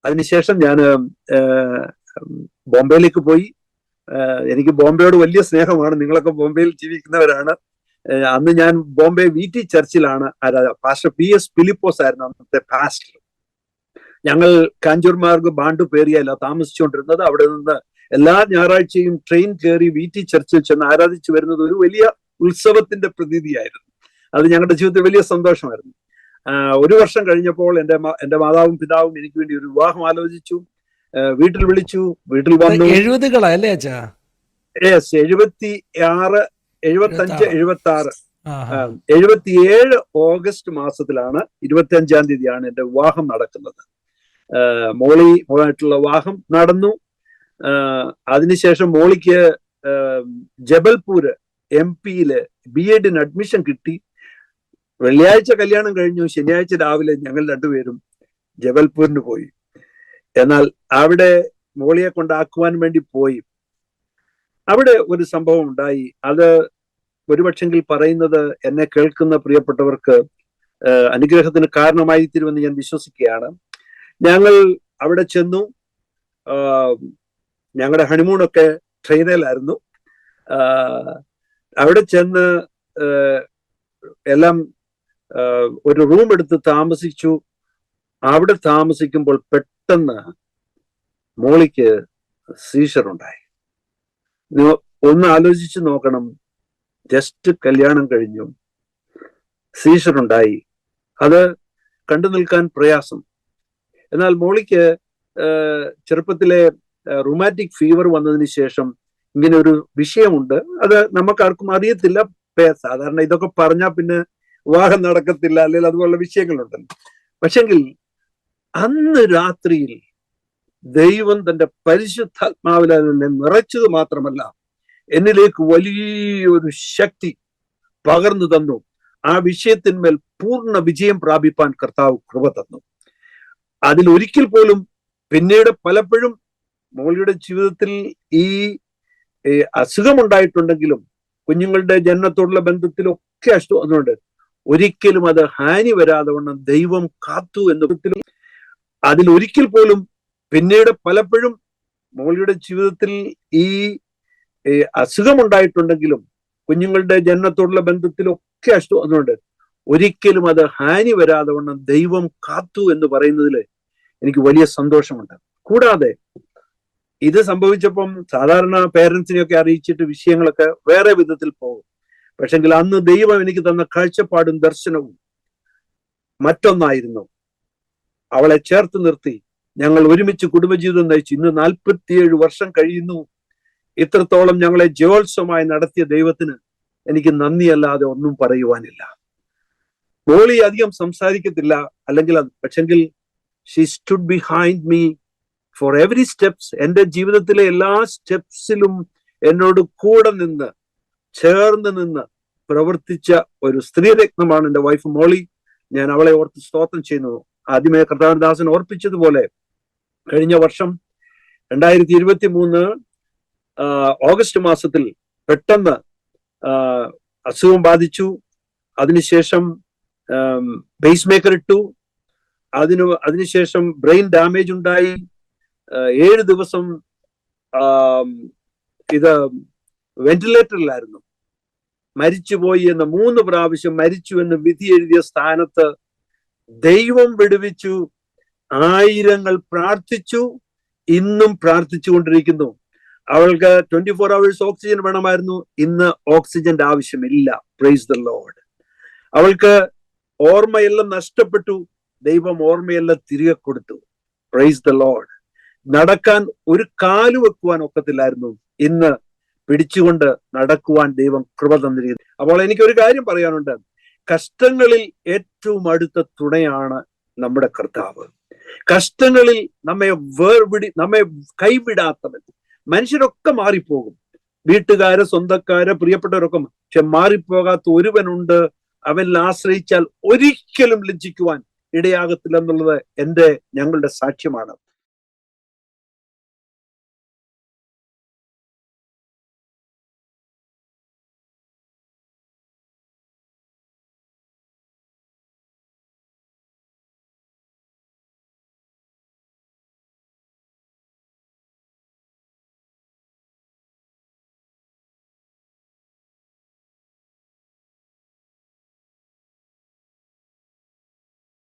അതിനുശേഷം ഞാൻ ബോംബെയിലേക്ക് പോയി. എനിക്ക് ബോംബെയോട് വലിയ സ്നേഹമാണ്. നിങ്ങളൊക്കെ ബോംബെയിൽ ജീവിക്കുന്നവരാണ്. അന്ന് ഞാൻ ബോംബെ VT ചർച്ചിലാണ് പാസ്റ്റർ PS ഫിലിപ്പോസ് ആയിരുന്നു അന്നത്തെ പാസ്റ്റർ. ഞങ്ങൾ കാഞ്ചൂർ മാർഗ് ബാണ്ടു പേരിയല്ല താമസിച്ചുകൊണ്ടിരുന്നത്. അവിടെ നിന്ന് എല്ലാ ഞായറാഴ്ചയും ട്രെയിൻ കയറി VT ചർച്ചിൽ ചെന്ന് ആരാധിച്ചു വരുന്നത് ഒരു വലിയ ഉത്സവത്തിന്റെ പ്രതീതിയായിരുന്നു. അത് ഞങ്ങളുടെ ജീവിതത്തിൽ വലിയ സന്തോഷമായിരുന്നു. 1 വർഷം കഴിഞ്ഞപ്പോൾ എന്റെ മാതാവും പിതാവും എനിക്ക് വേണ്ടി ഒരു വിവാഹം ആലോചിച്ചു. വീട്ടിൽ വിളിച്ചു. വീട്ടിൽ വന്നു. 70-കളല്ലേ അച്ഛാ? 76, 75, 76, 77 ഓഗസ്റ്റ് മാസത്തിലാണ് 25-ാം തീയതിയാണ് എന്റെ വിവാഹം നടക്കുന്നത്. മോളിയായിട്ടുള്ള വിവാഹം നടന്നു. അതിനുശേഷം മോളിക്ക് ജബൽപൂര് MP-യില് B.Ed അഡ്മിഷൻ കിട്ടി. വെള്ളിയാഴ്ച കല്യാണം കഴിഞ്ഞു. ശനിയാഴ്ച രാവിലെ ഞങ്ങൾ രണ്ടുപേരും ജബൽപൂരിന് പോയി. എന്നാൽ അവിടെ മോളിയെ കൊണ്ടാക്കുവാൻ വേണ്ടി പോയി. അവിടെ ഒരു സംഭവം ഉണ്ടായി. അത് ഒരുപക്ഷെങ്കിൽ പറയുന്നത് എന്നെ കേൾക്കുന്ന പ്രിയപ്പെട്ടവർക്ക് അനുഗ്രഹത്തിന് കാരണമായി തീരുമെന്ന് ഞാൻ വിശ്വസിക്കുകയാണ്. ഞങ്ങൾ അവിടെ ചെന്നു. ഞങ്ങളുടെ ഹണിമൂണൊക്കെ ട്രെയിനിലായിരുന്നു. അവിടെ ചെന്ന് എല്ലാം ഒരു റൂം എടുത്ത് താമസിച്ചു. അവിടെ താമസിക്കുമ്പോൾ പെട്ടെന്ന് മോളിക്ക് സീഷർ ഉണ്ടായി. ഒന്ന് ആലോചിച്ച് നോക്കണം. ജസ്റ്റ് കല്യാണം കഴിഞ്ഞു, സീഷർ ഉണ്ടായി. അത് കണ്ടു നിൽക്കാൻ പ്രയാസം. എന്നാൽ മോളിക്ക് ചെറുപ്പത്തിലെ റുമാറ്റിക് ഫീവർ വന്നതിന് ശേഷം ഇങ്ങനെ ഒരു വിഷയമുണ്ട്. അത് നമുക്കാർക്കും അറിയത്തില്ല. സാധാരണ ഇതൊക്കെ പറഞ്ഞാൽ പിന്നെ വിവാഹം നടക്കത്തില്ല, അല്ലെങ്കിൽ അതുപോലുള്ള വിഷയങ്ങളുണ്ടല്ലോ. പക്ഷെങ്കിൽ അന്ന് രാത്രിയിൽ ദൈവം തന്റെ പരിശുദ്ധാത്മാവിൽ എന്നെ നിറച്ചത് മാത്രമല്ല, എന്നിലേക്ക് വലിയൊരു ശക്തി പകർന്നു തന്നു. ആ വിഷയത്തിന്മേൽ പൂർണ്ണ വിജയം പ്രാപിപ്പാൻ കർത്താവ് കൃപ തന്നു. അതിൽ ഒരിക്കൽ പോലും പിന്നീട് പലപ്പോഴും മോളിയുടെ ജീവിതത്തിൽ ഈ അസുഖമുണ്ടായിട്ടുണ്ടെങ്കിലും കുഞ്ഞുങ്ങളുടെ ജനനത്തോടുള്ള ബന്ധത്തിലൊക്കെ അതുകൊണ്ട് ഒരിക്കലും അത് ഹാനി വരാതെ വണ്ണം ദൈവം കാത്തു എന്നതിലും അതിൽ ഒരിക്കൽ പോലും പിന്നീട് പലപ്പോഴും മോളിയുടെ ജീവിതത്തിൽ ഈ അസുഖമുണ്ടായിട്ടുണ്ടെങ്കിലും കുഞ്ഞുങ്ങളുടെ ജനനത്തോടുള്ള ബന്ധത്തിലൊക്കെ അതുകൊണ്ട് ഒരിക്കലും അത് ഹാനി വരാതെ വണ്ണം ദൈവം കാത്തു എന്ന് പറയുന്നതിൽ എനിക്ക് വലിയ സന്തോഷമുണ്ട്. കൂടാതെ ഇത് സംഭവിച്ചപ്പം സാധാരണ പേരൻസിനെയൊക്കെ അറിയിച്ചിട്ട് വിഷയങ്ങളൊക്കെ വേറെ വിധത്തിൽ പോകും. പക്ഷെങ്കിൽ അന്ന് ദൈവം എനിക്ക് തന്ന കാഴ്ചപ്പാടും ദർശനവും മറ്റൊന്നായിരുന്നു. അവളെ ചേർത്ത് നിർത്തി ഞങ്ങൾ ഒരുമിച്ച് കുടുംബജീവിതം നയിച്ചു. ഇന്ന് 47 വർഷം കഴിയുന്നു. ഇത്രത്തോളം ഞങ്ങളെ ജയോത്സവമായി നടത്തിയ ദൈവത്തിന് എനിക്ക് നന്ദിയല്ലാതെ ഒന്നും പറയുവാനില്ല. മോളി അധികം സംസാരിക്കത്തില്ല, അല്ലെങ്കിൽ പക്ഷെങ്കിൽ she stood behind me for every steps. എൻ്റെ ജീവിതത്തിലെ എല്ലാ സ്റ്റെപ്സിലും എന്നോട് കൂടെ നിന്ന് ചേർന്ന് നിന്ന് പ്രവർത്തിച്ച ഒരു സ്ത്രീരത്നമാണ് എൻ്റെ വൈഫ് മോളി. ഞാൻ അവളെ ഓർത്ത് സ്തോത്രം ചെയ്യുന്നു. ആദ്യമേ കർത്താവദാസൻ ഓർപ്പിച്ചതുപോലെ കഴിഞ്ഞ വർഷം 2023 ഓഗസ്റ്റ് മാസത്തിൽ പെട്ടെന്ന് അസുഖം ബാധിച്ചു. അതിനുശേഷം പേസ് മേക്കർ ഇട്ടു. അതിനുശേഷം ബ്രെയിൻ ഡാമേജ് ഉണ്ടായി. 7 ദിവസം ഇത് വെന്റിലേറ്ററിലായിരുന്നു. മരിച്ചുപോയി എന്ന് 3 പ്രാവശ്യം മരിച്ചു എന്ന് വിധി എഴുതിയ സ്ഥാനത്ത് ദൈവം വിടുവിച്ചു. ആയിരങ്ങൾ പ്രാർത്ഥിച്ചു, ഇന്നും പ്രാർത്ഥിച്ചുകൊണ്ടിരിക്കുന്നു. അവൾക്ക് 24 hours ഓക്സിജൻ വേണമായിരുന്നു. ഇന്ന് ഓക്സിജന്റെ ആവശ്യമില്ല. Praise the Lord. അവൾക്ക് ഓർമ്മയെല്ലാം നഷ്ടപ്പെട്ടു. ദൈവം ഓർമ്മയെല്ലാം തിരികെ കൊടുത്തു. Praise the Lord. നടക്കാൻ ഒരു കാല് വെക്കുവാൻ ഒക്കത്തില്ലായിരുന്നു. ഇന്ന് പിടിച്ചുകൊണ്ട് നടക്കുവാൻ ദൈവം കൃപ തന്നിരിക്കുന്നു. അപ്പോൾ എനിക്കൊരു കാര്യം പറയാനുണ്ട്. കഷ്ടങ്ങളിൽ ഏറ്റവും അടുത്ത തുണയാണ് നമ്മുടെ കർത്താവ്. കഷ്ടങ്ങളിൽ നമ്മെ കൈവിടാത്തവൻ. മനുഷ്യരൊക്കെ മാറിപ്പോകും, വീട്ടുകാര്, സ്വന്തക്കാര്, പ്രിയപ്പെട്ടവരൊക്കെ. പക്ഷെ മാറിപ്പോകാത്ത ഒരുവനുണ്ട്. അവനിൽ ആശ്രയിച്ചാൽ ഒരിക്കലും ലജ്ജിക്കുവാൻ ഇടയാകത്തില്ല എന്നുള്ളത് ഞങ്ങളുടെ സാക്ഷ്യമാണ്.